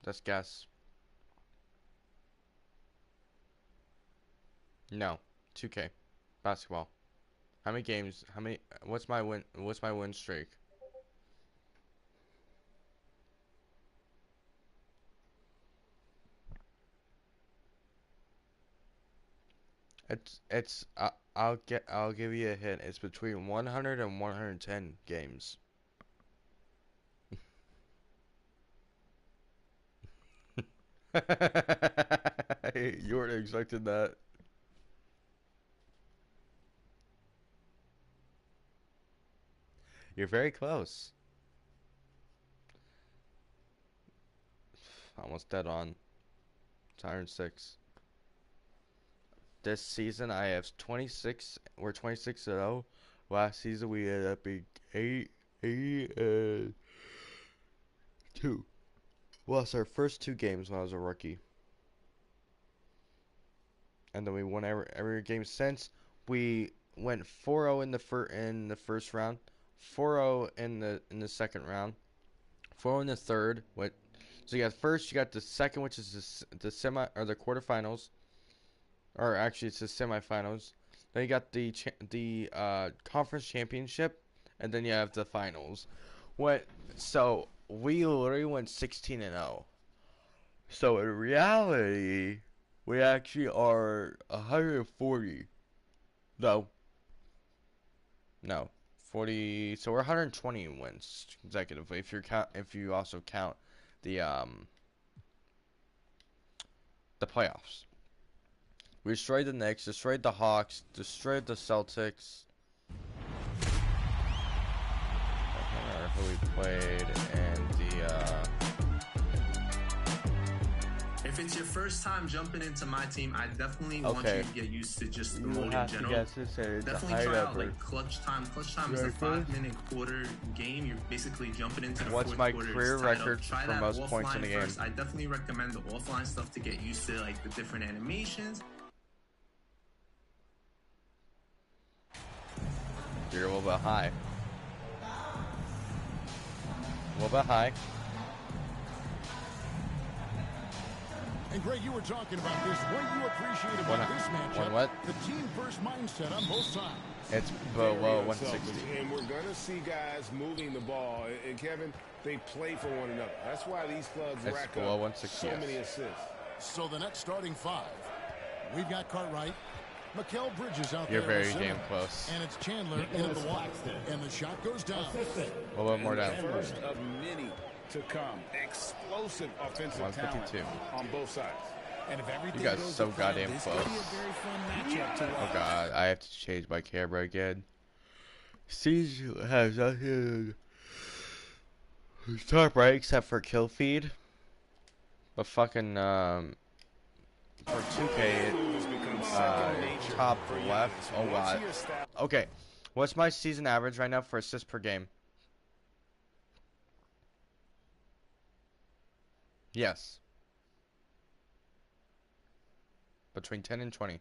Just guess. No. 2K. Basketball. How many games? How many? What's my win? What's my win streak? It's. I'll give you a hint. It's between 100 and 110 games. You weren't expecting that. You're very close. Almost dead on. It's 106. This season I have 26. We're 26-0. Last season we ended up being 2. Lost our first 2 games when I was a rookie, and then we won every game since. We went 4-0 in the first round, 4-0 in the second round, 4-0 in the third. So you got first, you got the second, which is the semi or the quarterfinals, or actually it's the semifinals. Then you got the conference championship, and then you have the finals. So we literally went 16-0. So in reality, we actually are 140. No, no, 40. So we're 120 wins consecutively. If you also count the playoffs. We destroyed the Knicks, destroyed the Hawks, destroyed the Celtics. I can't remember who we played, and If it's your first time jumping into my team, I definitely want you to get used to just the mode in general. Definitely try out like clutch time. Clutch time is a 5-minute quarter game. You're basically jumping into the fourth quarter. What's my career record for most points in the game? I definitely recommend the offline stuff to get used to like the different animations. You're a little bit high. A little bit high. And Greg, you were talking about this. What you appreciate about this matchup? The team-first mindset on both sides. It's below 160. And we're going to see guys moving the ball. And Kevin, they play for one another. That's why these clubs rack up so many assists. So the next starting 5, we've got Cartwright, Mikal Bridges out there. You're very damn close. And it's Chandler into the one. And the shot goes down. A little bit more down. First of many to come. Explosive offensive 152 on both sides. And if everything you guys goes so goddamn this close. could be a very fun matchup to watch. Oh god, I have to change my camera again. Siege has nothing to top right except for kill feed. But fucking for 2K top left. Oh god. Okay. What's my season average right now for assists per game? Yes. Between 10 and 20.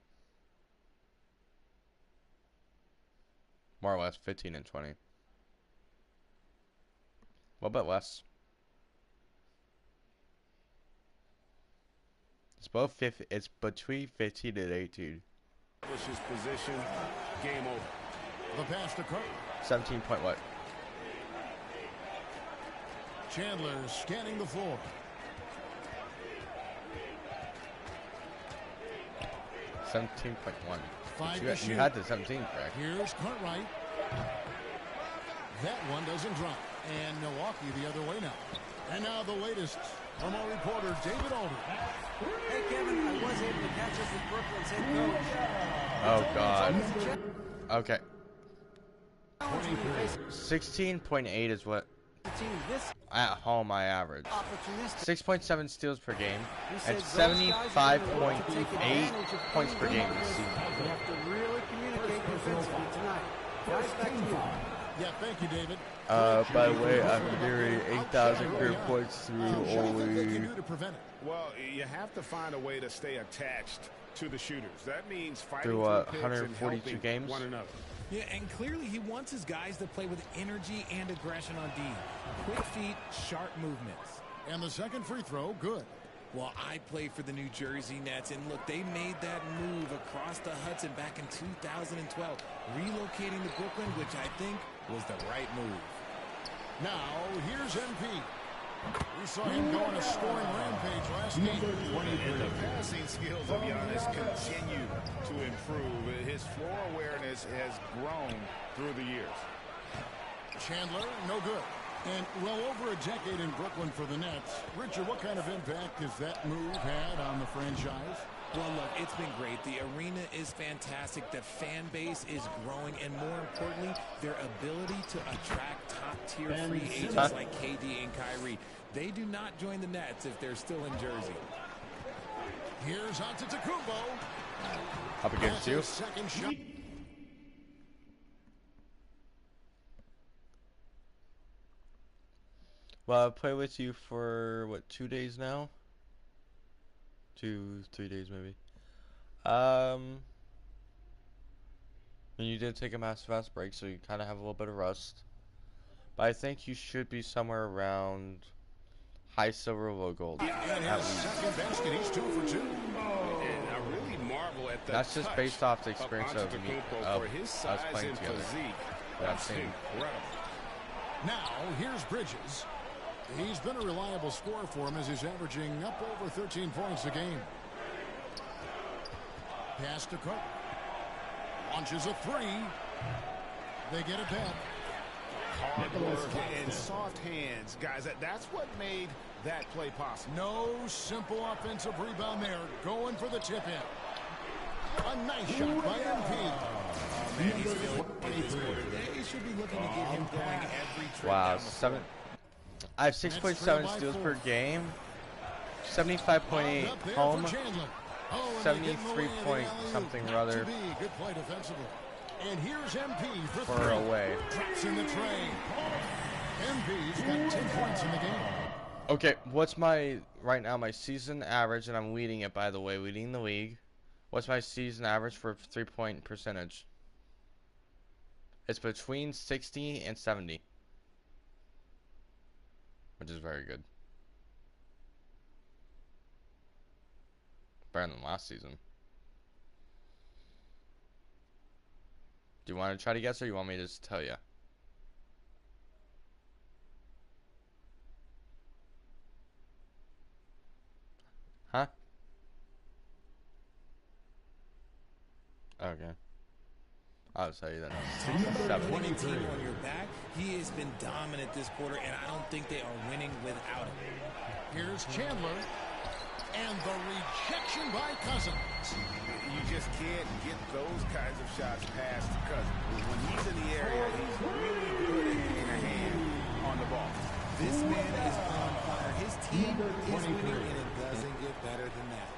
More or less 15 and 20. A little bit less. It's between 15 and 18. Position, game over. The pass to Carter. 17 point what? Chandler scanning the floor. 17.1. You had the 17 correct. Here's Cartwright. That one doesn't drop. And Milwaukee the other way now. And now the latest from our reporter, David Alder. Hey, Kevin, I was able to catch up with Brooklyn's head coach. Oh, God. Okay. 16.8 is what at home I average. 6.7 steals per game and 75.8 points per game this season. You have to really communicate defensively tonight. Guys, back to you. Yeah, thank you, David. By the way, I'm nearing 8,000 career points through only. Well, you have to find a way to stay attached to the shooters. That means fighting through through picks and 142 helping games. one another. Yeah, and clearly he wants his guys to play with energy and aggression on D. Quick feet, sharp movements. And the second free throw, good. Well, I play for the New Jersey Nets, and look, they made that move across the Hudson back in 2012, relocating to Brooklyn, which I think was the right move. Now, here's MP. We saw him go on a scoring rampage last game. And the passing skills of Giannis continue to improve. His floor awareness has grown through the years. Chandler, no good. And well over a decade in Brooklyn for the Nets. Richard, what kind of impact has that move had on the franchise? Well, look, it's been great. The arena is fantastic. The fan base is growing. And more importantly, their ability to attract top-tier free agents like KD and Kyrie. They do not join the Nets if they're still in Jersey. Here's Antetokounmpo. Up against you. Second shot. Well, I've played with you for, what, 2 days now? 2, 3 days maybe. And you did take a massive fast break, so you kind of have a little bit of rust. But I think you should be somewhere around high silver, low gold. And his second basket, he's 2 for 2. And I really marvel at that. That's just based off the experience of me, us playing together. That's incredible. Now, here's Bridges. He's been a reliable scorer for him as he's averaging up over 13 points a game. Pass to Cook. Launches a 3. They get it back. Hard work and soft hands. Guys, that's what made that play possible. No simple offensive rebound there. Going for the tip-in. A nice shot by MP. They should be looking to get him going every trip. Wow, I have 6.7 steals per game, 75.8 home, 73 point something rather Good play defensively. And here's MP for away. Drops in the tray. MP's got 10 points in the game. Okay, what's my right now my season average, and I'm leading it, by the way, leading the league. What's my season average for 3-point percentage? It's between 60 and 70. Which is very good. Better than last season. Do you want to try to guess, or you want me to just tell you? Huh? Okay. I'll tell you that. 20 team on your back. He has been dominant this quarter, and I don't think they are winning without him. Here's Chandler. And the rejection by Cousins. You just can't get those kinds of shots past Cousins. When he's in the area, he's really good at getting a hand on the ball. This man is on fire. His team is winning, and it doesn't get better than that.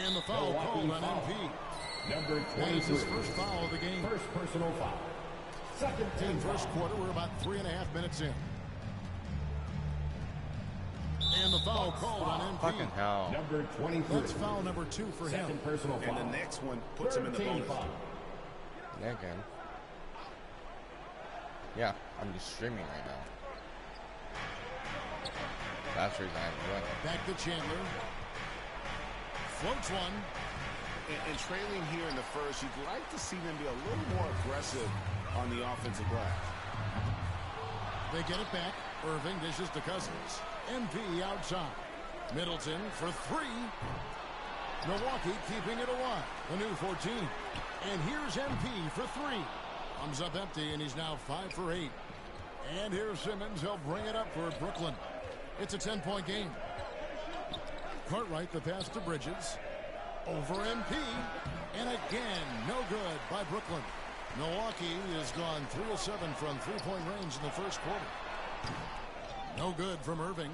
And the foul called on MP. Number 23. That is his first foul of the game. First personal foul. Second team. First quarter, we're about 3.5 minutes in. And the foul called on MP. Fucking hell. Number 23. That's foul number 2 for him. Second personal foul. And the next one puts him in the bonus. Yeah, again. Yeah, I'm just streaming right now. That's the reason I'm doing it. Back to Chandler. Floats one. And trailing here in the first, you'd like to see them be a little more aggressive on the offensive glass. They get it back. Irving dishes to Cousins. MP outside. Middleton for 3. Milwaukee keeping it alive. The new 14. And here's MP for 3. Comes up empty, and he's now 5 for 8. And here's Simmons. He'll bring it up for Brooklyn. It's a 10-point game. Cartwright, the pass to Bridges. Over MP. And again, no good by Brooklyn. Milwaukee has gone 3 of 7 from 3-point range in the first quarter. No good from Irving.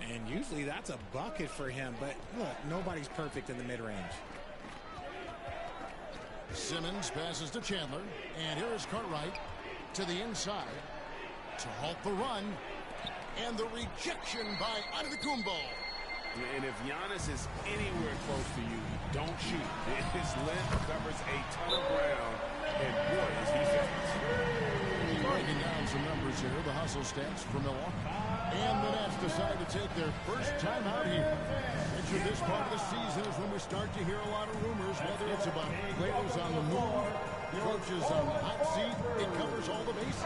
And usually that's a bucket for him, but look, nobody's perfect in the mid-range. Simmons passes to Chandler, and here is Cartwright to the inside to halt the run, and the rejection by Antetokounmpo. And if Giannis is anywhere close to you, don't shoot. His length covers a ton of ground, and boy, is he fast. Breaking down some numbers here, the hustle stats for Milwaukee. And the Nets decide to take their first time out here. Enter this part of the season is when we start to hear a lot of rumors, whether it's about players on the move, coaches on the hot seat. It covers all the bases.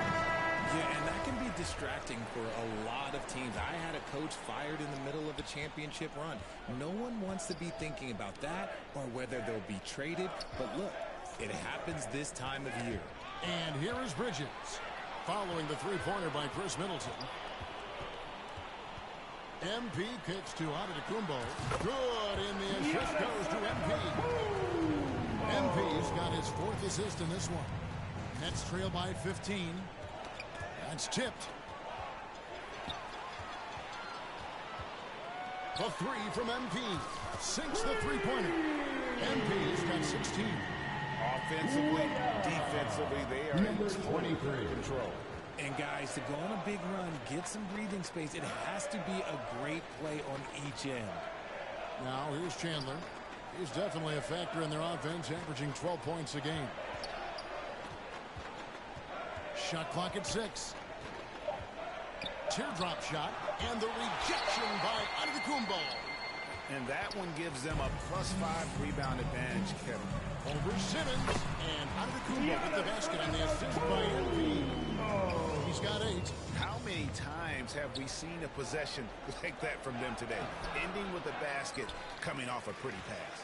Yeah, and that can be distracting for a lot of teams. I had a coach fired in the middle of a championship run. No one wants to be thinking about that or whether they'll be traded. But look, it happens this time of year. And here is Bridges, following the three-pointer by Chris Middleton. MP kicks to Antetokounmpo. Good, and the assist goes to MP. MP's got his 4th assist in this one. Nets trail by 15. That's tipped. The three from MP. Sinks the three-pointer. MP's got 16. Offensively, defensively, they are in 23 control. And guys, to go on a big run, get some breathing space, it has to be a great play on each end. Now here's Chandler. He's definitely a factor in their offense, averaging 12 points a game. Shot clock at 6. Teardrop shot, and the rejection by Antetokounmpo. And that one gives them a +5 rebound advantage, Kevin. Over Simmons, and Antetokounmpo with the basket on the assist by MP. He's got 8. How many times have we seen a possession like that from them today? Ending with a basket, coming off a pretty pass.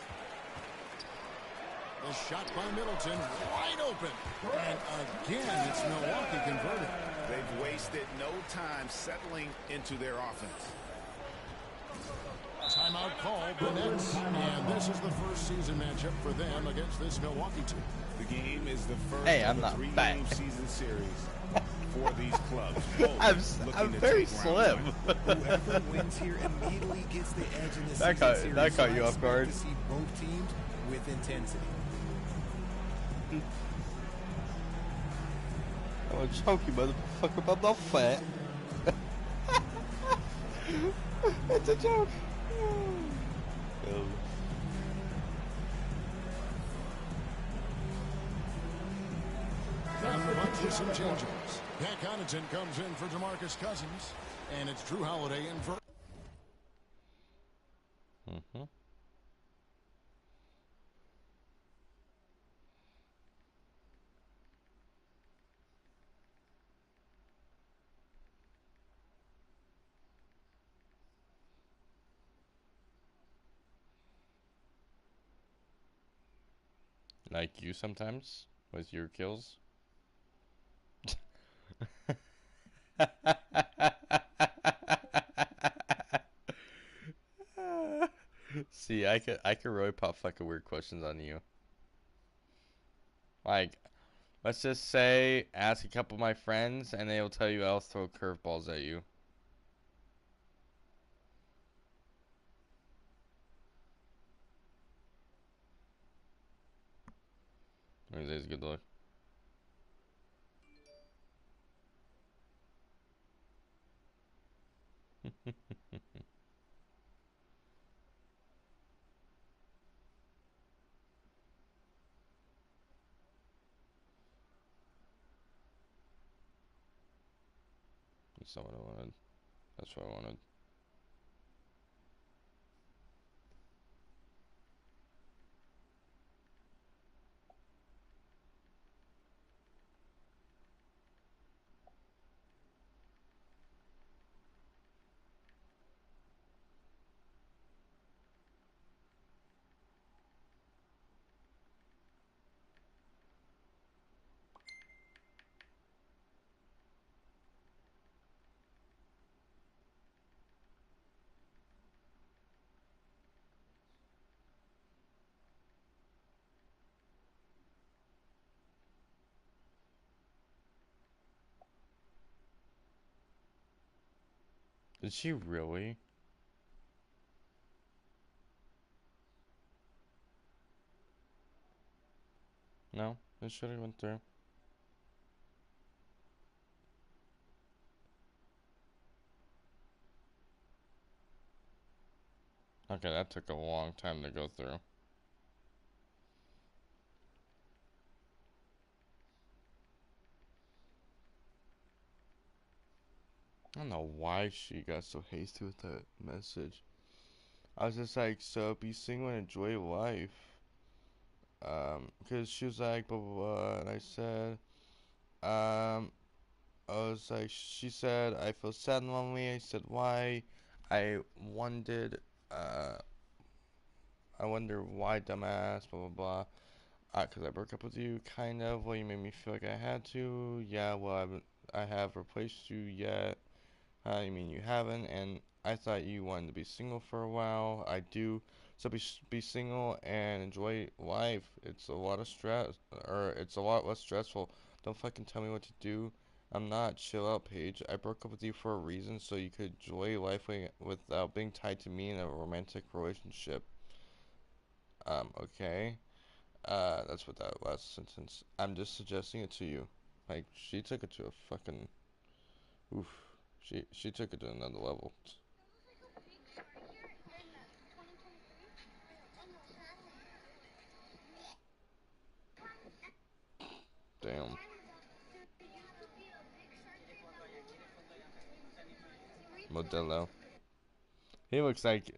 The shot by Middleton, wide open. And again, it's Milwaukee converted. They've wasted no time settling into their offense. Timeout called the Nets, and this is the first season matchup for them against this Milwaukee team. The game is the first I'm of a not 3-game season series for these clubs. I'm very slim. Whoever wins here immediately gets the edge in the season series. That caught you off guard. To see both teams with intensity. I'm a chunky motherfucker, but I'm not fat. It's a joke. Down the bunch with some changes. Pat Connaughton comes in for DeMarcus Cousins, and it's Drew Holiday in for. Like you sometimes with your kills. See, I could really pop fucking weird questions on you. Like, let's just say, ask a couple of my friends, and they'll tell you I'll throw curveballs at you. There's good luck. That's not what I wanted. That's what I wanted. Did she really? No, it should have went through. Okay, that took a long time to go through. I don't know why she got so hasty with that message. I was just like, so be single and enjoy life. Because she was like, blah, blah, blah, and I said, I was like, she said, I feel sad and lonely. I said, why? I wondered, I wonder why, dumbass, blah, blah, blah. Because I broke up with you, kind of. Well, you made me feel like I had to. Yeah, well, I have replaced you yet. You mean you haven't? And I thought you wanted to be single for a while. I do. So be single and enjoy life. It's a lot of stress, or it's a lot less stressful. Don't fucking tell me what to do. I'm not. Chill out, Paige. I broke up with you for a reason, so you could enjoy life without being tied to me in a romantic relationship. Okay. That's what that last sentence. I'm just suggesting it to you. Like, she took it to a fucking... Oof. She took it to another level. Damn. Modelo. He looks like...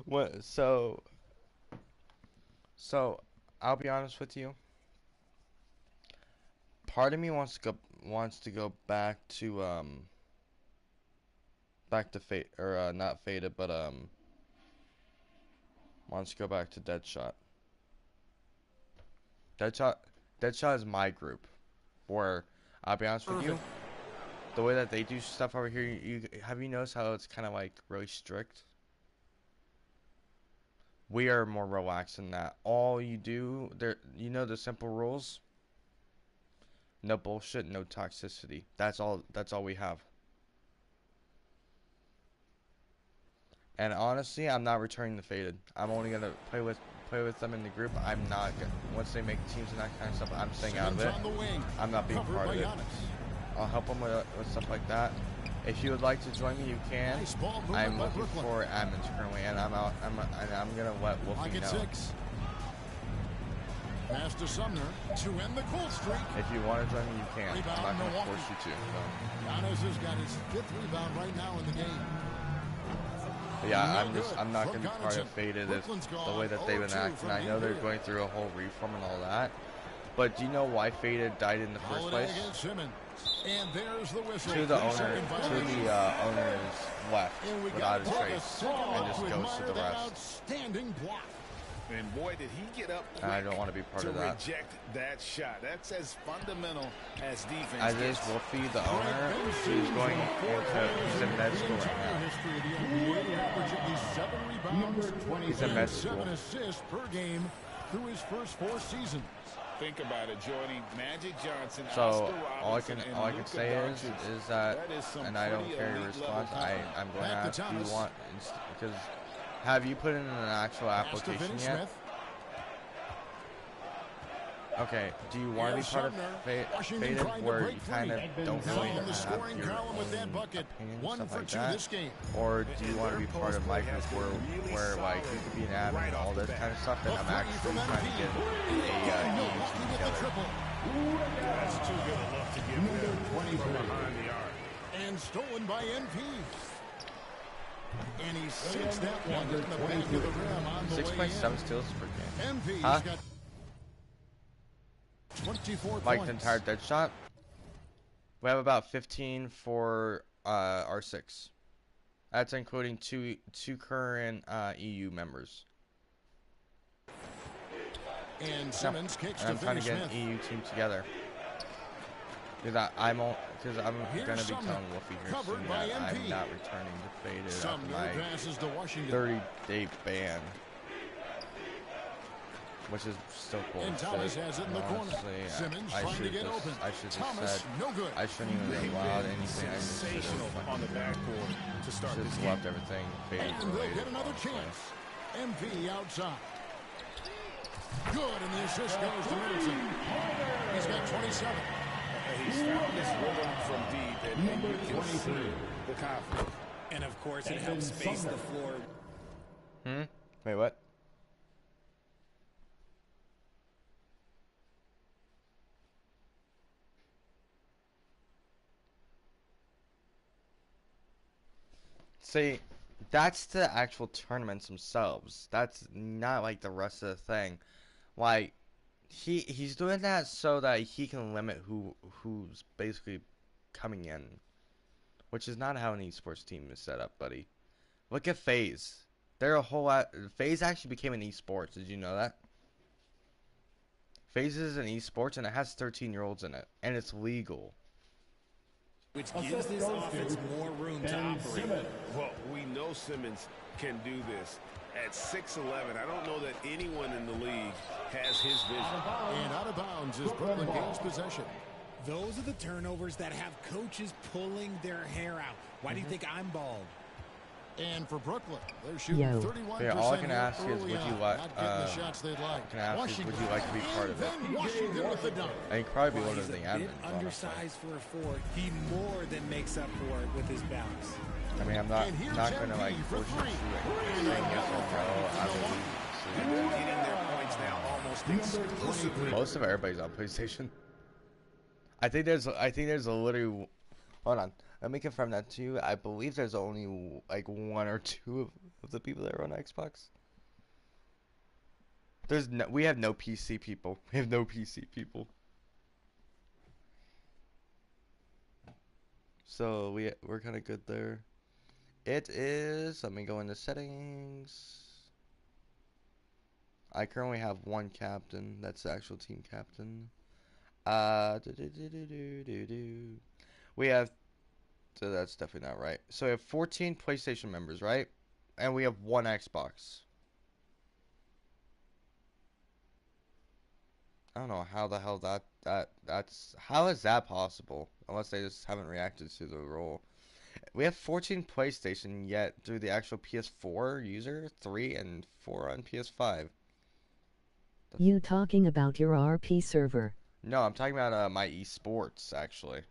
What? So, I'll be honest with you. Part of me wants to go back to Fate, or not Faded, but wants to go back to Deadshot. Deadshot is my group. Where, I'll be honest with you, the way that they do stuff over here, have you noticed how it's kind of like really strict? We are more relaxed than that. All you do, you know the simple rules. No bullshit, no toxicity. That's all we have. And honestly, I'm not returning the Faded. I'm only gonna play with them in the group. I'm not gonna, once they make teams and that kind of stuff, I'm staying out of it. I'm not being part of it. I'll help them with stuff like that. If you would like to join me, you can. I'm looking for admins currently, and I'm gonna let Wolfie know. Pass to Sumner to end the cold streak. If you want to join me, you can. I'm not going to force you to. Giannis has got his 5th rebound right now in the game. Yeah, I'm not going to be part of Faded the way that they've been acting. I know they're going through a whole reform and all that. But do you know why Faded died in the first place? And there's the whistle. To the owners left without a trace and just goes to the rest. Outstanding block. And boy, did he get up quick. I don't want to be part of that. Reject that shot. That's as fundamental as defense. As is Wolfie, the owner, who's going he's in med school right now. He's in med school. 7 assists per game through his first 4 seasons. Think about it, joining Magic Johnson. So all I can say is that, and I don't care your response. I'm going to ask, do you want, because have you put in an actual application yet? Okay, do you want to be part of Faded where you kind of don't really have your own opinion and stuff like that? Or do you want to be part of my group where like you could be an admin and all this kind of stuff, and I'm actually trying to get a EU team together? That's too good a look to give them from behind the arc. And stolen by NP. And he sinks that one in the back of the rim on the 6.7 steals per game. MP's huh? got 24 like points. the entire Deadshot? We have about 15 for R6. That's including two current EU members. And Simmons kicks and I'm to trying to get Smith. an EU team together. Because I'm going to be telling Wolfie here soon that I'm not returning to Faded after my 30-day ban. Which is still cool. And Thomas has it in the corner. Simmons trying to get open. I should have Thomas, said, no good. I shouldn't even have allowed anything. I just should have on the backboard to start this game. left everything Faded And they'll related. get another chance. MP outside. Good, and the assist goes to Middleton. He's got 27. He's found his rhythm from deep, and you can see the confidence. And of course, it helps space the floor. Wait, what? See, that's the actual tournaments themselves. That's not like the rest of the thing. Like, he's doing that so that he can limit who's basically coming in, which is not how an esports team is set up, buddy. Look at FaZe. They're a whole lot. FaZe actually became an esports. Did you know that? FaZe is an esports and it has 13-year-olds in it, and it's legal. Which gives this offense more room to operate. Well, we know Simmons can do this. At 6'11", I don't know that anyone in the league has his vision. And out of bounds is Brooklyn gains possession. Those are the turnovers that have coaches pulling their hair out. Why do you think I'm bald? And for Brooklyn, they're shooting 31%. Yeah, all I can ask is, would you like? The shots they'd like. Can I ask is, would you like to be part of it? Washington with the dunk. I think probably be one of the admins. He's a bit undersized for a four. He more than makes up for it with his bounce. I mean, I'm not gonna like force you to shoot saying yes or no. I They're getting their points now almost exclusively. Most of everybody's on PlayStation. I think there's a literally. Hold on. Let me confirm that to you. I believe there's only like 1 or 2 of the people that are on Xbox. We have no PC people. We have no PC people. So we're kind of good there. It is. Let me go into settings. I currently have 1 captain. That's the actual team captain. We have. So that's definitely not right. So we have 14 PlayStation members, right? And we have 1 Xbox. I don't know how the hell that's how is that possible? Unless they just haven't reacted to the rule. We have 14 PlayStation, yet through the actual PS4 user, 3 and 4 on PS5. You talking about your RP server? No, I'm talking about my esports actually.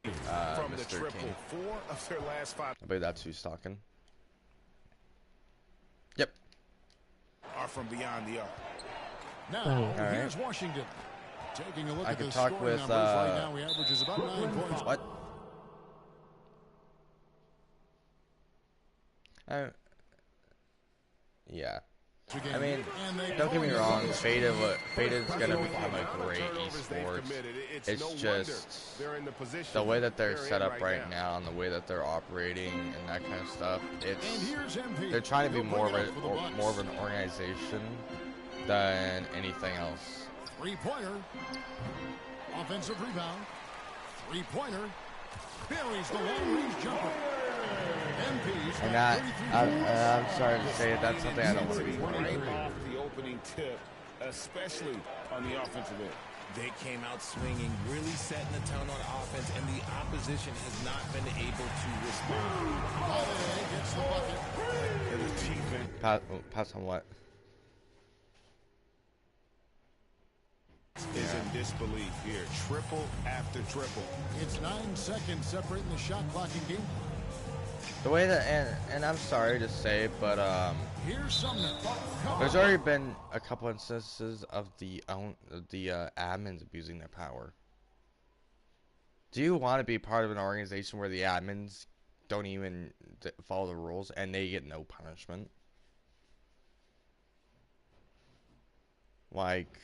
From Mr. the triple King. 4 of their last 5. I believe that's who's talking. Yep. Are from beyond the arc. Now, here's Washington. Taking a look at the talk scoring with, numbers right now, he averages about 9 points. What? Yeah. I mean, don't get me wrong, Fada's gonna become a great esports. It's just the way that they're set up right now and the way that they're operating and that kind of stuff. They're trying to be more of an organization than anything else. 3-pointer. Offensive rebound. 3-pointer. Buries the long-range jumper. And I'm sorry to say it, that's something I don't want to be part of. The opening tip, especially on the offensive end. They came out swinging, really setting the tone on offense, and the opposition has not been able to respond. Gets the bucket. And the defense Pass on what? Is in disbelief here. Triple after triple. It's 9 seconds separating the shot clock in game. The way that, and I'm sorry to say, but Here's Sumner. there's already been a couple instances of the admins abusing their power. Do you want to be part of an organization where the admins don't even follow the rules and they get no punishment? Like,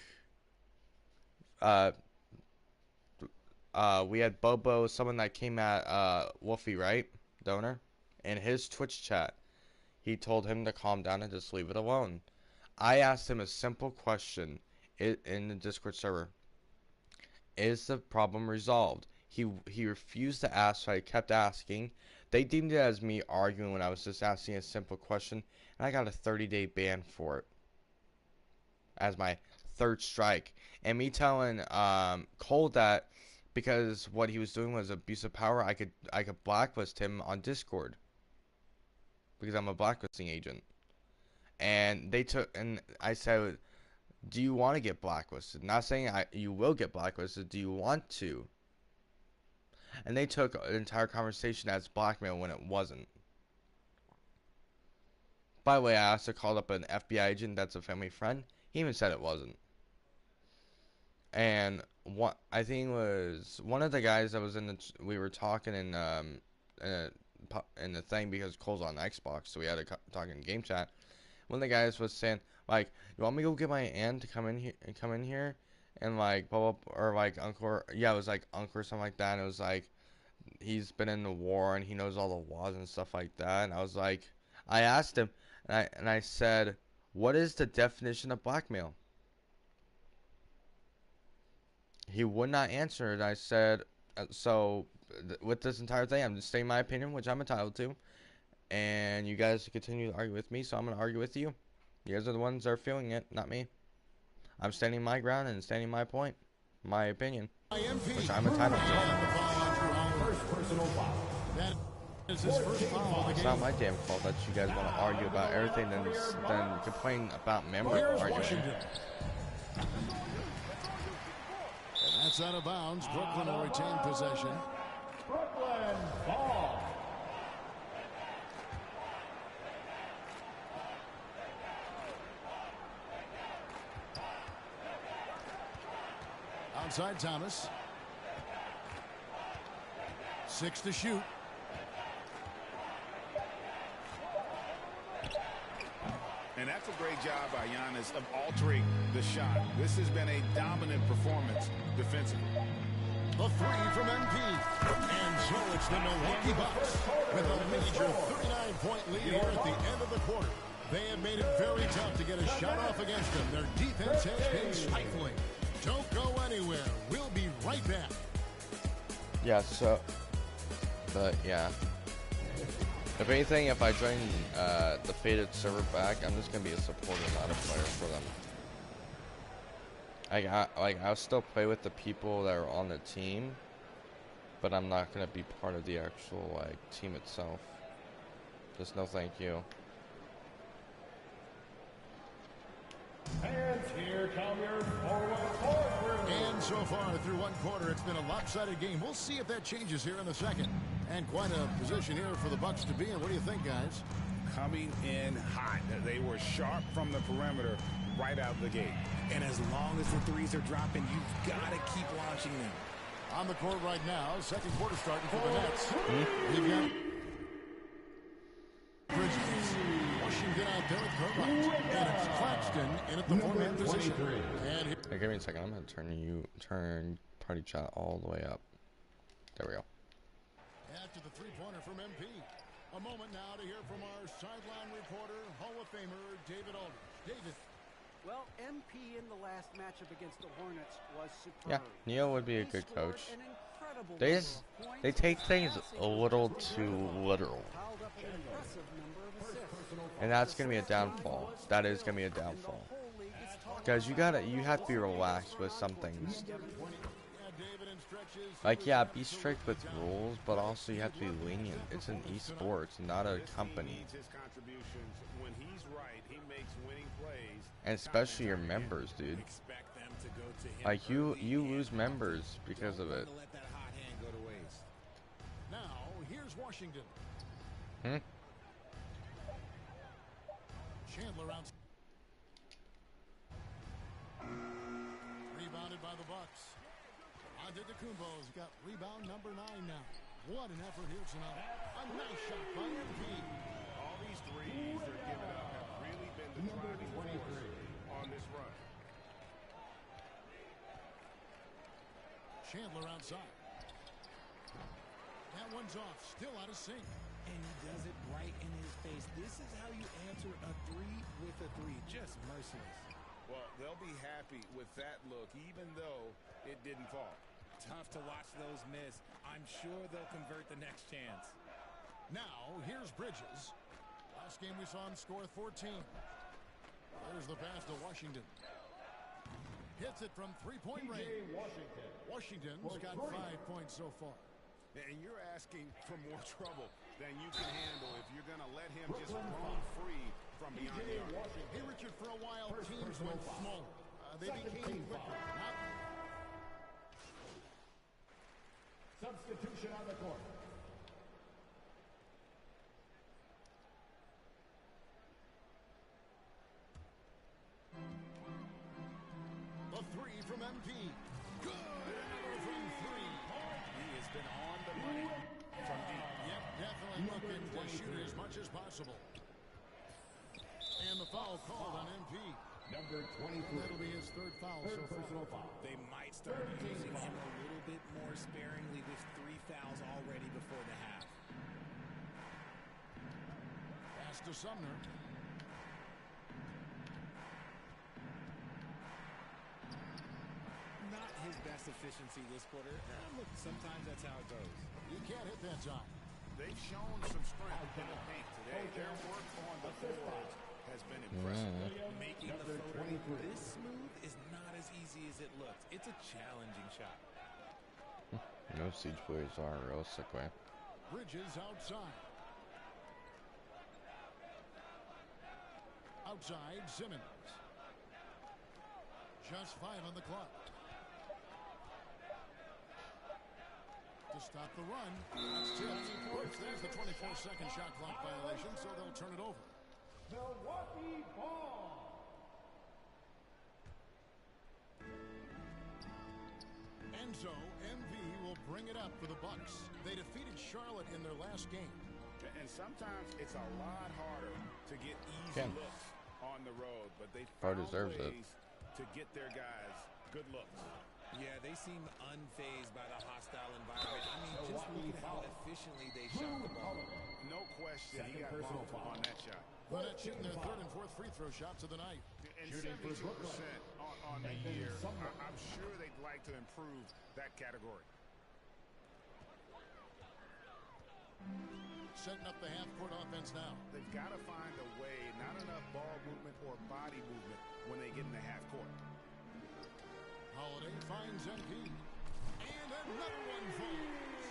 we had Bobo, someone that came at Wolfie, right? Donor. In his Twitch chat, he told him to calm down and just leave it alone. I asked him a simple question in the Discord server. Is the problem resolved? He refused to ask, so I kept asking. They deemed it as me arguing when I was just asking a simple question, and I got a 30-day ban for it. As my 3rd strike. And me telling Cole that because what he was doing was abuse of power, I could blacklist him on Discord. Because I'm a blacklisting agent. And I said, do you want to get blacklisted? Not saying you will get blacklisted. Do you want to? And they took an entire conversation as blackmail when it wasn't. By the way, I also called up an FBI agent that's a family friend. He even said it wasn't. And I think it was one of the guys that was we were talking in the thing because Cole's on Xbox, so we had to talk in game chat. One of the guys was saying like, "You want me to go get my aunt to come in here and like blah, blah, or like uncle?" Yeah, it was like uncle or something like that. And it was like he's been in the war and he knows all the laws and stuff like that. And I was like, I asked him, and I said, "What is the definition of blackmail?" He would not answer it. I said, so with this entire thing, I'm just stating my opinion, which I'm entitled to. And you guys continue to argue with me, so I'm going to argue with you. You guys are the ones that are feeling it, not me. I'm standing my ground and standing my point, my opinion, which I'm entitled to. It's not my damn fault that you guys want to argue about everything and then complain about memory arguing. That's out of bounds. Brooklyn will retain possession. Brooklyn ball. Outside Thomas. 6 to shoot. And that's a great job by Giannis of altering the shot. This has been a dominant performance defensively. The 3 from MP. And so it's the Milwaukee Bucks with a major 39-point lead here at the end of the quarter. They have made it very tough to get a shot off against them. Their defense has been stifling. Don't go anywhere. We'll be right back. Yeah, so, but yeah. If anything, if I join the Faded server back, I'm just gonna be a supporter, not a player for them. I'll still play with the people that are on the team, but I'm not gonna be part of the actual team itself. Just no, thank you. And here come your forward. And so far through one quarter, it's been a lopsided game. We'll see if that changes here in the second. And quite a position here for the Bucks to be in. What do you think, guys? Coming in hot. They were sharp from the perimeter right out the gate. And as long as the threes are dropping, you've got to keep launching them. On the court right now, second quarter starting for the Nets. You've got Bridges. Washington out there with Kermit. And it's Claxton in at the four-man position. And hey, give me a second. I'm going to turn party chat all the way up. There we go. After the three-pointer from MP. A moment now to hear from our sideline reporter, Hall of Famer David Aldridge. David. Well, MP in the last matchup against the Hornets was superb. Yeah, Neil would be a good coach. They take things a little too literal. And that's going to be a downfall. That is going to be a downfall. Guys, you have to be relaxed with some things. Like, yeah, be strict with rules, but also you have to be lenient. It's an esports, not a company. And especially your members, dude. Like, you lose members because of it. Now, here's Washington. Chandler out. Rebounded by the Bucks. Antetokounmpo's got rebound number 9 now. What an effort here tonight. A nice shot by MP. All these threes they're giving up have really been the driving force on this run. Chandler outside. That one's off. Still out of sync. And he does it right in his face. This is how you answer a 3 with a 3. Just merciless. Well, they'll be happy with that look, even though it didn't fall. Tough to watch those miss. I'm sure they'll convert the next chance. Now, here's Bridges. Last game we saw him score 14. There's the pass to Washington. Hits it from three-point range. Washington's got 5 points so far. And you're asking for more trouble than you can handle if you're going to let him just roam free from beyond the arc. Hey, Richard, for a while, teams went smaller. They became quicker. Substitution on the court. The 3 from MP. Good. Another from 3. He has been on the money from deep. Yep, definitely. much as possible. And the foul called on MP. Number 23. That'll be his third foul so far. They might start using him a little bit more sparingly with 3 fouls already before the half. Pass to Sumner. Not his best efficiency this quarter. Look, sometimes that's how it goes. You can't hit that time. They've shown some strength in the paint today. Their work on the boards has been impressive. Making the photo this smooth is not as easy as it looks. It's a challenging shot. No Siege Boys are real sick way. Bridges outside. Outside, Simmons. Just 5 on the clock. To stop the run. That's tipped. There's the 24-second shot clock violation, so they'll turn it over. Milwaukee ball. And so, MV will bring it up for the Bucks. They defeated Charlotte in their last game. And sometimes it's a lot harder to get easy looks on the road, but they found ways to get their guys good looks. Yeah, they seem unfazed by the hostile environment. I mean, just look at how efficiently they shot the ball. No question, he got bumped on that shot. Gwinnett shooting their third and fourth free throw shots of the night. And 72% on the year. I'm sure they'd like to improve that category. Setting up the half-court offense now. They've got to find a way, not enough ball movement or body movement when they get in the half-court. Holiday finds MP. And another one falls.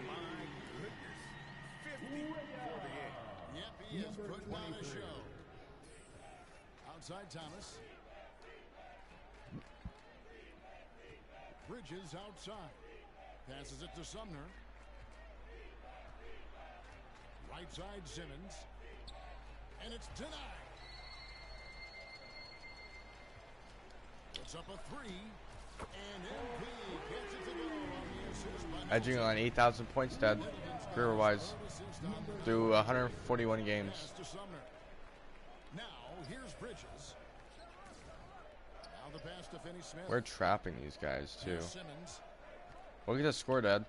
My goodness. 50 for the game. Yep, he is putting on a show. Outside Thomas. Bridges outside. Passes it to Sumner. Right side Simmons. And it's denied. Puts up a 3. And MP gets it to go on the assist by Edging on 8,000 points, Dad, career-wise, through 141 games. Now, here's Bridges. Now the pass to Finney Smith. We're trapping these guys, too. Simmons. Look at the score, Dad.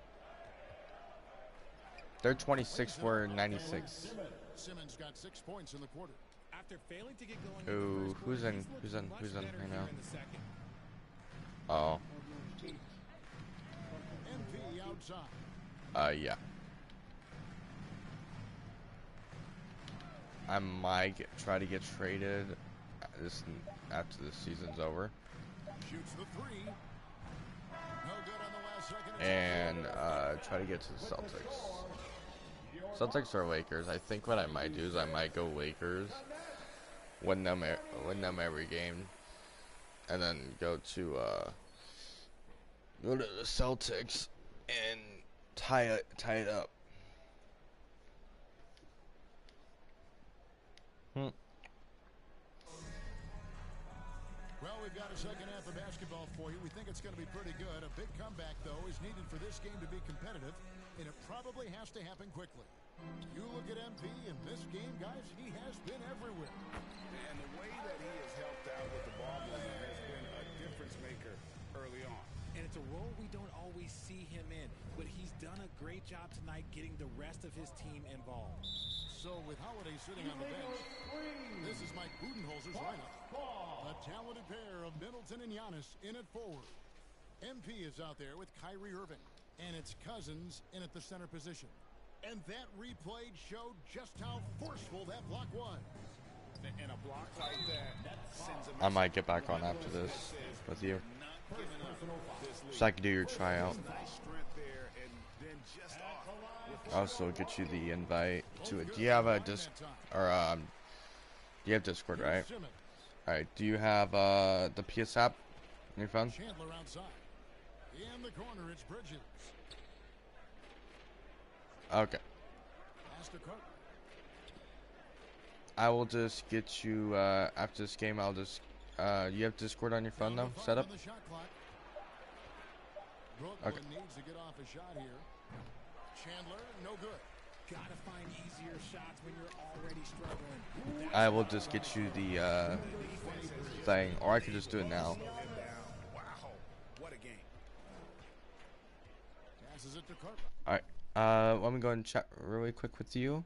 They're 26, we're 96. Simmons got 6 points in the quarter. After failing to get going Ooh, who's in right now? Oh. MP outside. Yeah. I might try to get traded after the season's over. Shoots the 3. No good on the last second. And try to get to the Celtics. Celtics or Lakers. I think what I might do is I might go Lakers, win them every game, and then go to the Celtics and tie it up. Well, we've got a second half of basketball for you. We think it's going to be pretty good. A big comeback, though, is needed for this game to be competitive, and it probably has to happen quickly. You look at MP in this game, guys, he has been everywhere. And the way that he has helped out with the ball movement has been a difference maker early on. And it's a role we don't always see him in, but he's done a great job tonight getting the rest of his team involved. So with Holiday sitting on the bench, this is Mike Budenholzer's lineup. A talented pair of Middleton and Giannis in at forward. MP is out there with Kyrie Irving, and it's Cousins in at the center position. And that replay showed just how forceful that block was. And a block like that sends a I might get back on after this with you, so I can do your tryout. I'll also get you the invite to it. Do you have a you have Discord, right? Alright, do you have the PS app on your phone? Chandler outside. In the corner, it's Bridges. Okay. I will just get you after this game. I'll just you have Discord on your phone though set up? Okay. Needs to get off a shot here. Chandler, no good. Gotta find easier shots when you're already struggling. I will just get you the thing, or I could just do it now. Wow, what a game. Passes it to Carter. Alright, let me go and chat really quick with you.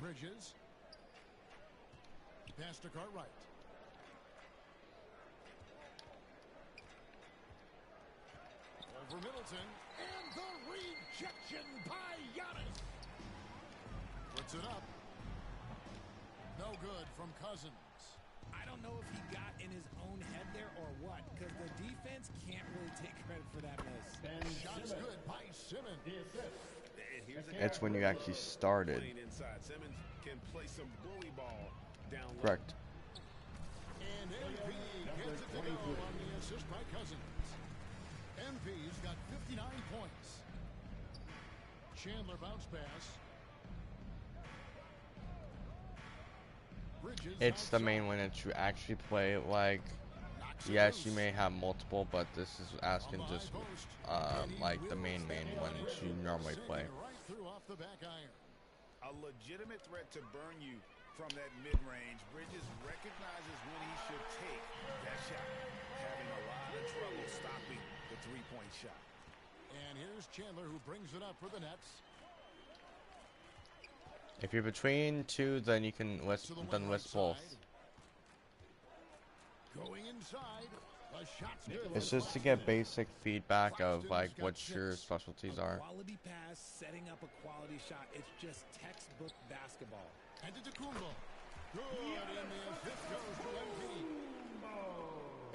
Bridges. Pass to Cartwright. Over Middleton. And the rejection by Giannis. Puts it up. No good from Cousins. I don't know if he got in his own head there or what, because the defense can't really take credit for that miss. Shot's good by Simmons. It's when you actually started. Simmons can play some bully ball down low. Correct. And MP gets it to go on the assist by Cousins. MP's got 59 points. Chandler bounce pass. Bridges It's the outside. main one that you actually play. Like, yes, you may have multiple, but this is asking just like the main one that you normally play. Right through off the back iron. A legitimate threat to burn you from that mid-range. Bridges recognizes when he should take that shot. Having a lot of trouble stopping the three-point shot. And here's Chandler who brings it up for the Nets. If you're between two, then you can list both. Going inside. The shot's good. It's just to get basic feedback of like what your specialties are. Quality pass, setting up a quality shot. It's just textbook basketball. And to Kumbo. Good, and the assist goes to MP.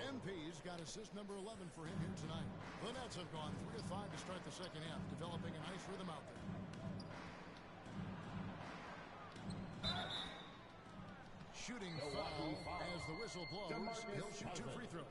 MP's got assist number 11 for him here tonight. The Nets have gone 3 of 5 to start the second half, developing a nice rhythm out there. Shooting foul as the whistle blows. He'll shoot 2 free throws.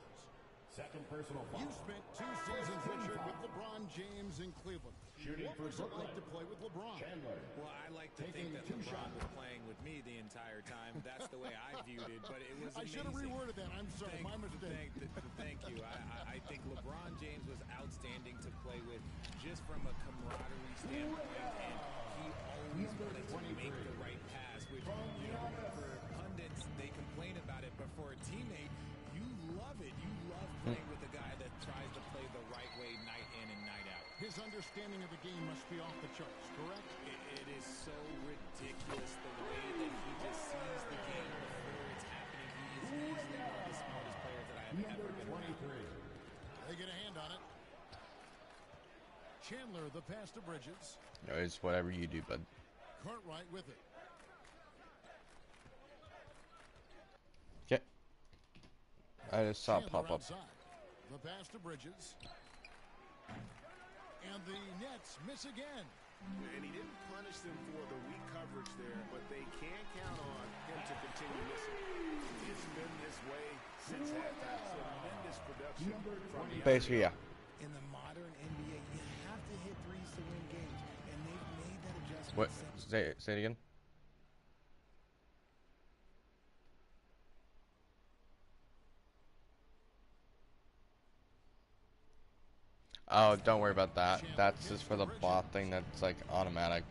Second personal foul. You spent 2 seasons, Richard, with LeBron James in Cleveland. What was it like to play with LeBron? Chandler. Well, I like to think that LeBron was playing with me the entire time. That's the way I viewed it, but it was amazing. I should have reworded that. I'm sorry, my mistake. Thank you. I think LeBron James was outstanding to play with just from a camaraderie standpoint, and he always wanted to make the right pass, which, you know, for pundits, they complain about it, but for a teammate, you love it. You love playing with a guy that tries to play the right way night in and night out. His understanding of the game must be off the charts, correct? It is so ridiculous the way that he just sees the game before it's happening. He is easily one of the smartest players that I have ever been around. They get a hand on it. Chandler, the pass to Bridges. No, it's whatever you do, bud. Cartwright with it. Okay. I just saw it Chandler pop up. outside. The pass to Bridges. And the Nets miss again. And he didn't punish them for the weak coverage there, but they can count on him to continue missing. It's been this way since halftime. Tremendous production from the Basically, yeah. In the modern NBA, you have to hit threes to win games, and they've made that adjustment. What? since Say it again. Oh, don't worry about that. That's just for the bot thing that's like automatic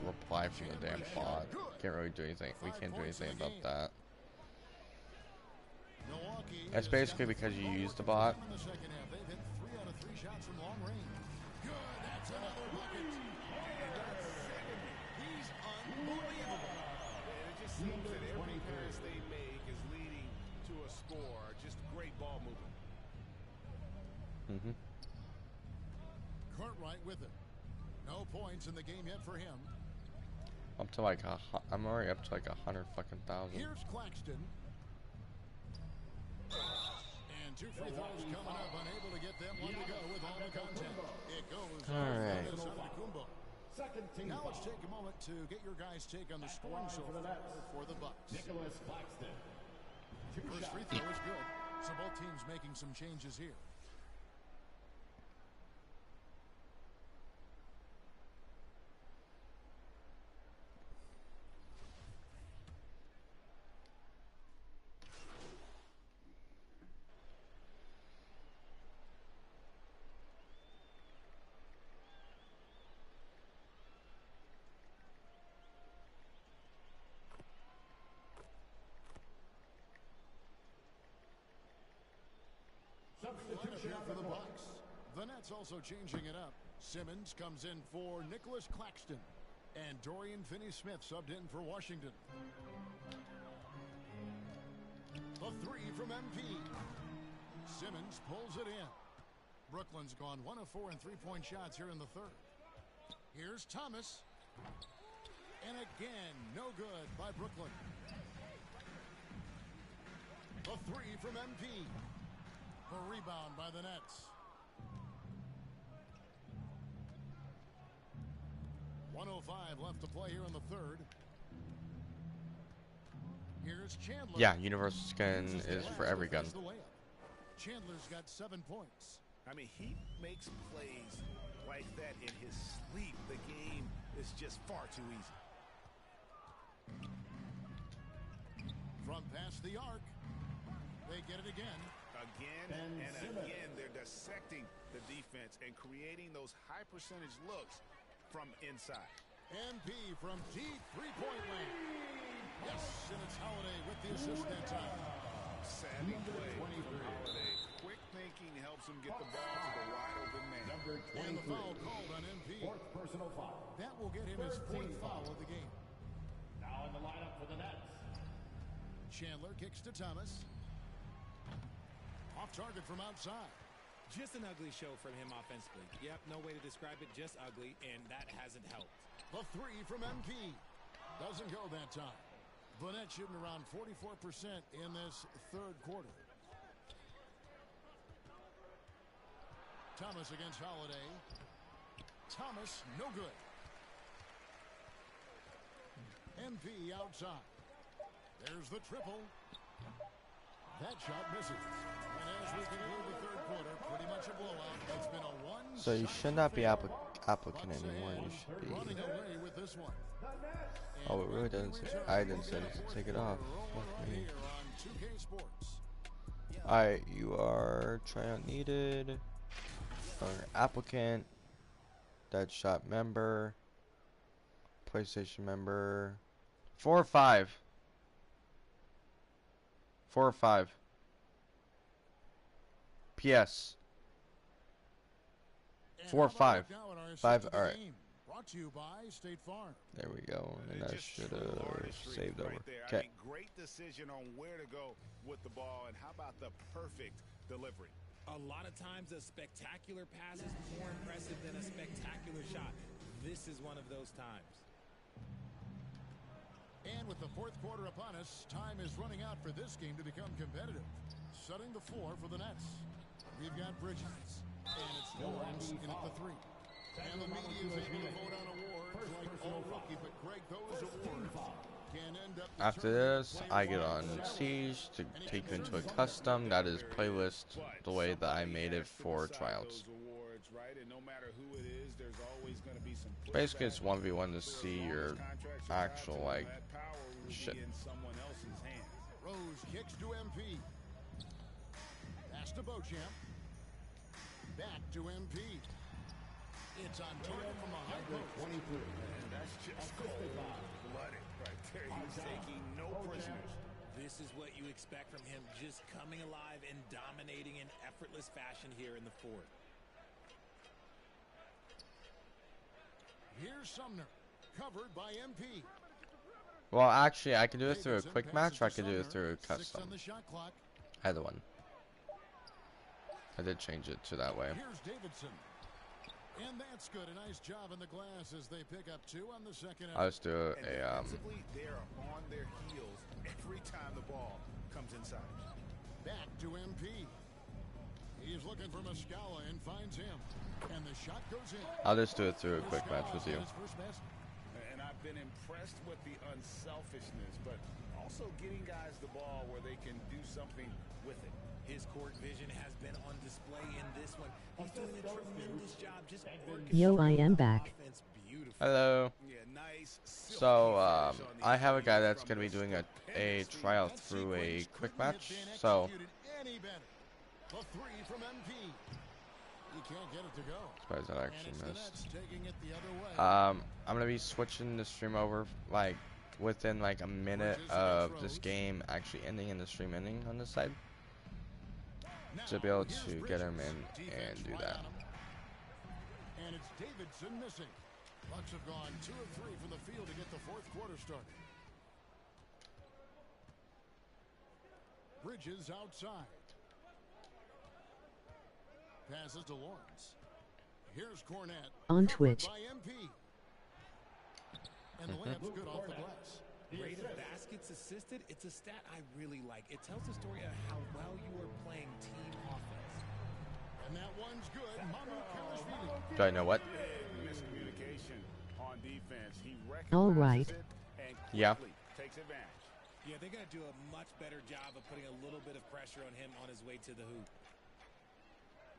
reply from the damn bot. Can't really do anything. We can't do anything about that. That's basically because you use the bot. In the second half, they've hit 3 out of 3 shots from long range. Good, that's another bucket. He's unbelievable. And it just seems that every pass they make is leading to a score. Just great ball movement. Cartwright with it. No points in the game yet for him. Up to like I'm already up to like 100 fucking thousand. Here's Claxton. And 2 free throws coming up, unable to get them one to go with all the content. It goes All right. Kumbo. Second team Now let's foul. take a moment to get your guys' take on the scoring so far for the Bucks. Nicholas Claxton. First free throw is good. So both teams making some changes here. Substitution For the Bucks. The Nets also changing it up. Simmons comes in for Nicholas Claxton. And Dorian Finney-Smith subbed in for Washington. The three from MP. Simmons pulls it in. Brooklyn's gone 1 of 4 in three-point shots here in the third. Here's Thomas. And again, no good by Brooklyn. The three from MP. The rebound by the Nets. 1:05 left to play here in the third. Here's Chandler. Yeah, universal skin is for every gun. Chandler's got 7 points. I mean, he makes plays like that in his sleep. The game is just far too easy. From past the arc, they get it again. Again and again, they're dissecting the defense and creating those high percentage looks from inside. MP from deep three-point lane. Yes, and it's Holiday with the assist that time. Savvy play from Holiday. Quick thinking helps him get the ball to the wide open man. And the foul called on MP. Fourth personal foul. That will get him his 4th foul of the game. Now in the lineup for the Nets. Chandler kicks to Thomas. Off target from outside. Just an ugly show from him offensively. Yep, no way to describe it, just ugly, and that hasn't helped. The three from MP. Doesn't go that time. Burnett shooting around 44% in this third quarter. Thomas against Holiday. Thomas, no good. MP outside. There's the triple. That shot misses. And as we conclude the third quarter, pretty much a blowout. It's been a one. So you should not be applicant anymore. You should be. Running away with this one. Oh, it really doesn't say. I didn't say to take it off. Alright, you are tryout needed. Applicant. Dead shot member. PlayStation member. 4 or 5. 4 or 5. PS. 4 or 5. 5. All right. Brought to you by State Farm. There we go. And that should have saved over. Okay. I mean, great decision on where to go with the ball, and how about the perfect delivery? A lot of times, a spectacular pass is more impressive than a spectacular shot. This is one of those times. And with the fourth quarter upon us, time is running out for this game to become competitive. Setting the floor for the Nets. We've got Bridges. And it's Lawrence in at the three. And the media is able to vote on awards like All-Rookie, but Greg, those awards can end up... After this, I get on Siege to take you into a custom. That is playlist the way that I made it for tryouts. Basically, it's 1v1 to see your actual, like, shit. Rose kicks to MP. Pass to Beauchamp. Back to MP. It's on target from a high post. 23. And that's just cold-blooded right there. He's taking no prisoners. This is what you expect from him, just coming alive and dominating in effortless fashion here in the fourth. Here's Sumner, covered by MP. Well, actually, I can do it through a quick match, or I can do it through a custom. Either one. I did change it to that way. Here's Davidson. And that's good. A nice job in the glass as they pick up 2 on the second. I'll just do they're on their heels every time the ball comes inside. Back to MP. He's looking for Muscala and finds him. And the shot goes in. I'll just do it through a quick match with you. And I've been impressed with the unselfishness, but also getting guys the ball where they can do something with it. His court vision has been on display in this one. He's doing a tremendous job just Yo, I am back. Hello. So, I have a guy that's going to be doing a tryout through a quick match. So, the three from MP. He can't get it to go. Surprised that actually missed. Taking it the other way. I'm going to be switching the stream over, like, within, like, a minute of this game actually ending and the stream ending on this side. To be able to get him in and do that. And it's Davidson missing. Bucks have gone 2 of 3 from the field to get the fourth quarter started. Bridges outside. Passes to Lawrence. Here's Cornette. On Twitch. By MP. And the layup's good off the glass. Rate of baskets assisted, it's a stat I really like. It tells the story of how well you are playing team offense. And that one's good. Mamu. Do I know what? Miscommunication on defense. He all right. it and yeah. Takes advantage. Yeah, they got to do a much better job of putting a little bit of pressure on him on his way to the hoop.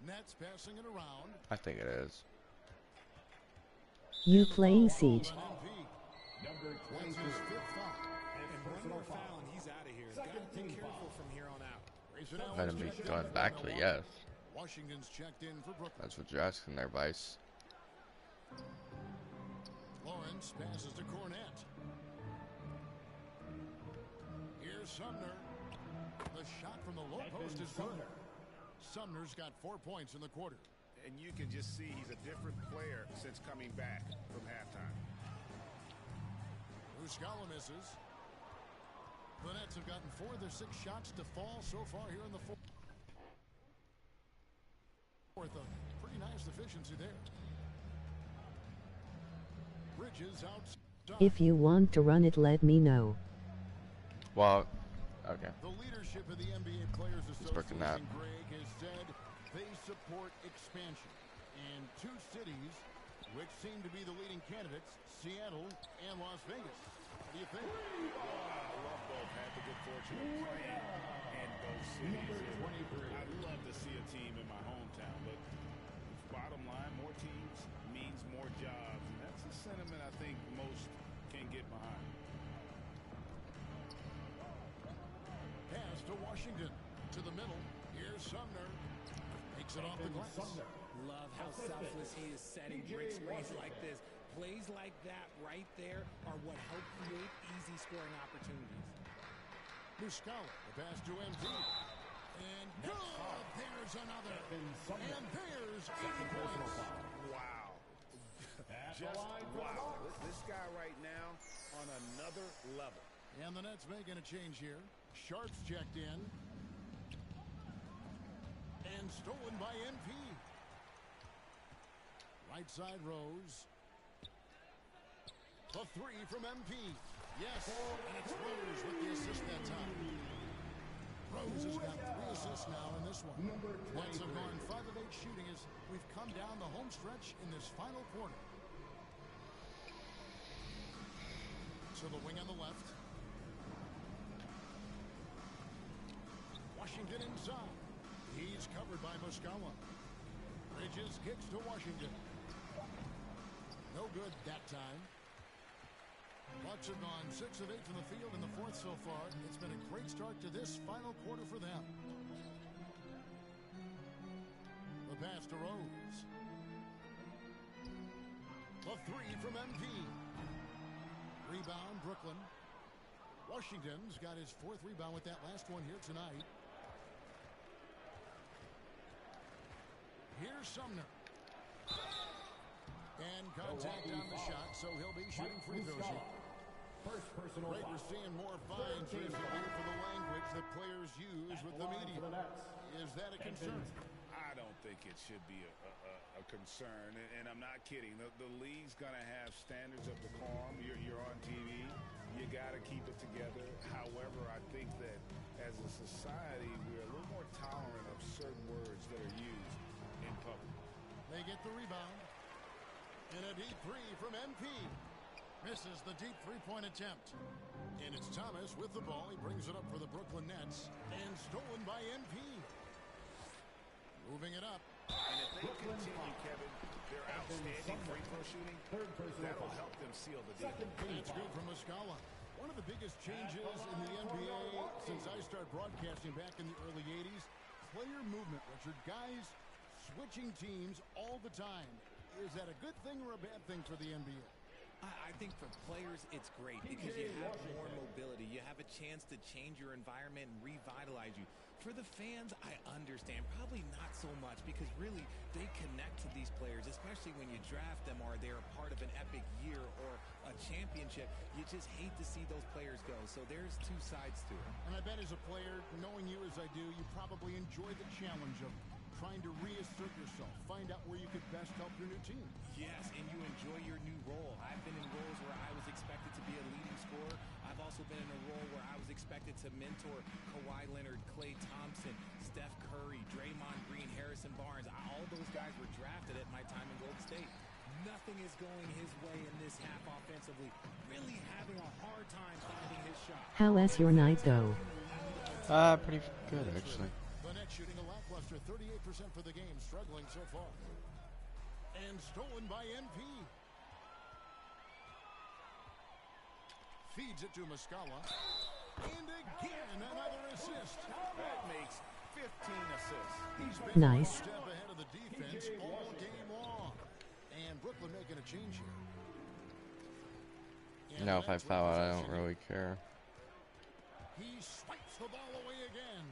Nets passing it around. I think it is. You playing Siege? Number 22. And one more foul and he's out of here. Got to be careful from here on out. Gonna be going back to yes. Washington's checked in for Brooklyn. That's what you're asking there, Vice. Lawrence passes to Cornette. Here's Sumner. The shot from the low post is good. Sumner's got 4 points in the quarter. And you can just see he's a different player since coming back from halftime. Muscala misses. The Nets have gotten 4 of their 6 shots to fall so far here in the fourth. A pretty nice efficiency there. Bridges outside. If you want to run it, let me know. Well, okay. The leadership of the NBA Players Association, Greg, has said they support expansion. And 2 cities which seem to be the leading candidates, Seattle and Las Vegas. What do you think? I love both. Had the good fortune of playing in both cities. I'd love to see a team in my hometown, but bottom line, more teams means more jobs, and that's a sentiment I think most can get behind. Pass to Washington. To the middle. Here's Sumner. Takes it off the glass. Love how selfless he is setting brick screens like this. Plays like that right there are what help create easy scoring opportunities. Muscala, the pass to MP. And good! There's another. And there's 8 points. Wow. Just wow. This guy right now on another level. And the Nets making a change here. Sharps checked in. And stolen by MP. Right side Rose. The 3 from MP. Yes, and it's Rose with the assist that time. Rose has got 3 assists now in this one. Nets have gone 5 of 8 shooting as we've come down the home stretch in this final quarter. So the wing on the left. Washington inside. He's covered by Muscala. Bridges kicks to Washington. No good that time. Bucks have gone 6 of 8 from the field in the fourth so far. It's been a great start to this final quarter for them. The pass to Rose. The 3 from MP. Rebound, Brooklyn. Washington's got his 4th rebound with that last one here tonight. Here's Sumner. And contact on the shot, so he'll be shooting free throws here. First personal Right, we're seeing more fines recently for the language that players use with the media. Is that a concern? I don't think it should be a concern, and I'm not kidding. The league's going to have standards of decorum. You're on TV. You got to keep it together. However, I think that as a society, we're a little more tolerant of certain words that are used in public. They get the rebound. And a deep 3 from MP. Misses the deep 3-point attempt. And it's Thomas with the ball. He brings it up for the Brooklyn Nets. And stolen by MP. Moving it up. And if they continue, Kevin, their outstanding free throw shooting, that'll help them seal the deal. That's good from Muscala. One of the biggest changes in the NBA since I started broadcasting back in the early 80s, player movement, Richard. Guys switching teams all the time. Is that a good thing or a bad thing for the NBA? I think for players, it's great because you have more mobility. You have a chance to change your environment and revitalize you. For the fans, I understand. Probably not so much because really they connect to these players, especially when you draft them or they're a part of an epic year or a championship. You just hate to see those players go. So there's two sides to it. And I bet as a player, knowing you as I do, you probably enjoy the challenge of trying to reassert yourself, find out where you could best help your new team. Yes, and you enjoy your new role. I've been in roles where I was expected to be a leading scorer. I've also been in a role where I was expected to mentor Kawhi Leonard, Klay Thompson, Steph Curry, Draymond Green, Harrison Barnes. All those guys were drafted at my time in Golden State. Nothing is going his way in this half offensively. Really having a hard time finding his shot. How's your night go? Pretty good actually. The Nets shooting a lackluster 38% for the game, struggling so far. And stolen by NP. Feeds it to Muscala. And again, another assist. That makes 15 assists. He's been nice. One step ahead of the defense all game long. And Brooklyn making a change here. And Now if I foul out, I don't really care. He swipes the ball away again.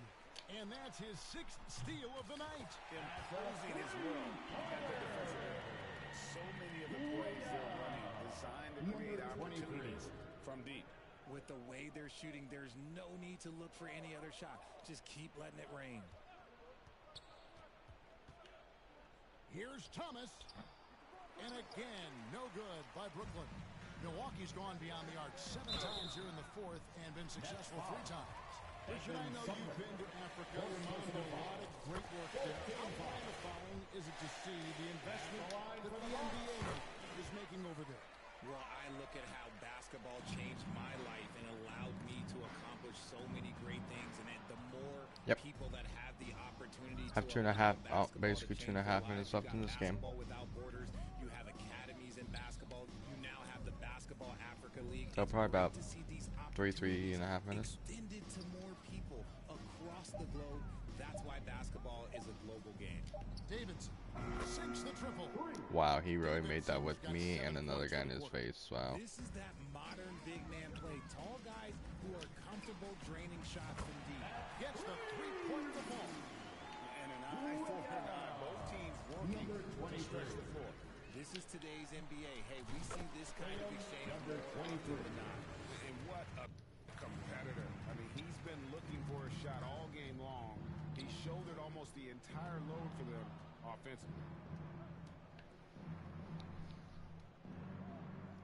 And that's his 6th steal of the night. Imposing his will at the defensive end. So many of the plays they're running designed to create opportunities from deep. With the way they're shooting, there's no need to look for any other shot. Just keep letting it rain. Here's Thomas. And again, no good by Brooklyn. Milwaukee's gone beyond the arc 7 times here in the 4th and been successful 3 times. Richard, I know you've been to Africa. You've done a lot of great work there. How gratifying is it to see the investment that the NBA is making over there? Well, I look at how basketball changed my life and allowed me to accomplish so many great things. And the more people that have the opportunity to have 2.5, basically 2.5 minutes left in this game. Without borders, you have academies in basketball. You now have the Basketball Africa League. So probably about 3.5 minutes. Extended to more people across the globe. That's why basketball is a global game. Davidson sinks the triple. Wow, he really made that with me and another guy in his face. Wow. This is that modern big man play. Tall guys who are comfortable draining shots from deep. Gets the 3-point ball. And an eye for an eye. Both teams working to stretch the floor. This is today's NBA. Hey, we see this kind of exchange. Number 22 or not. And what a competitor. I mean, he's been looking for a shot all game long. He shouldered almost the entire load for them offensively.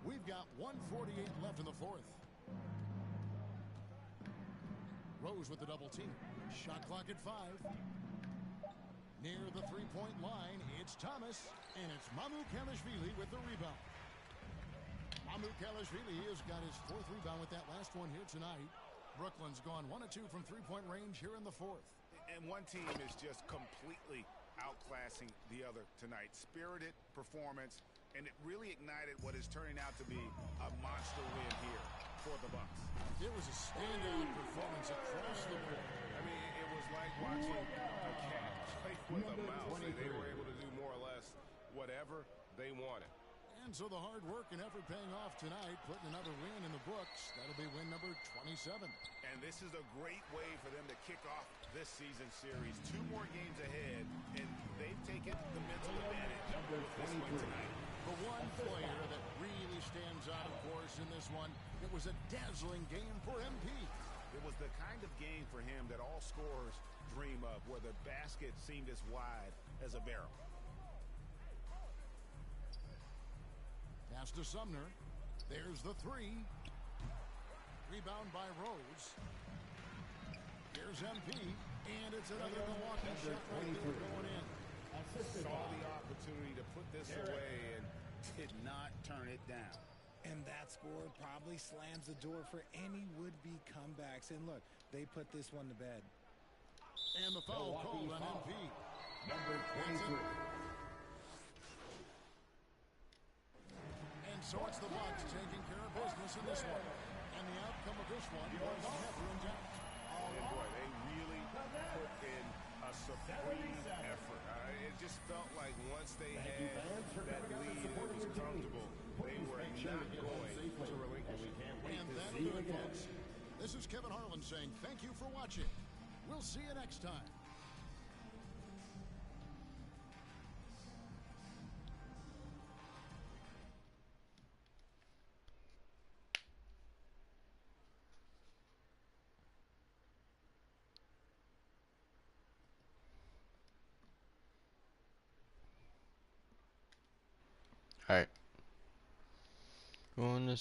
We've got 1:48 left in the 4th. Rose with the double team. Shot clock at 5. Near the 3-point line, it's Thomas, and it's Mamukelashvili with the rebound. Mamukelashvili has got his 4th rebound with that last one here tonight. Brooklyn's gone 1 of 2 from 3-point range here in the 4th. And one team is just completely outclassing the other tonight. Spirited performance, and it really ignited what is turning out to be a monster win here for the Bucks. It was a standout performance across the board. I mean, it was like watching a cat play with a mouse. They were able to do more or less whatever they wanted. And so the hard work and effort paying off tonight, putting another win in the books. That'll be win number 27. And this is a great way for them to kick off this season series. 2 more games ahead, and they've taken the mental advantage with this win tonight. The one player that really stands out, of course, in this one, it was a dazzling game for MP. It was the kind of game for him that all scorers dream of, where the basket seemed as wide as a barrel. Pass to Sumner. There's the 3. Rebound by Rose. Here's MP, and it's another Milwaukee shot right there going in. Saw the opportunity to put this away and did not turn it down. And that score probably slams the door for any would-be comebacks. And look, they put this one to bed. And the foul called on MP. Number 23. And so it's the Bucks taking care of business in this one. And the outcome of this one was never in doubt. And boy, they really put in a supreme effort. It just felt like once they had that lead, it was comfortable. They were not going to relinquish it. And that'll do it, folks. This is Kevin Harlan saying thank you for watching. We'll see you next time. Alright. Going to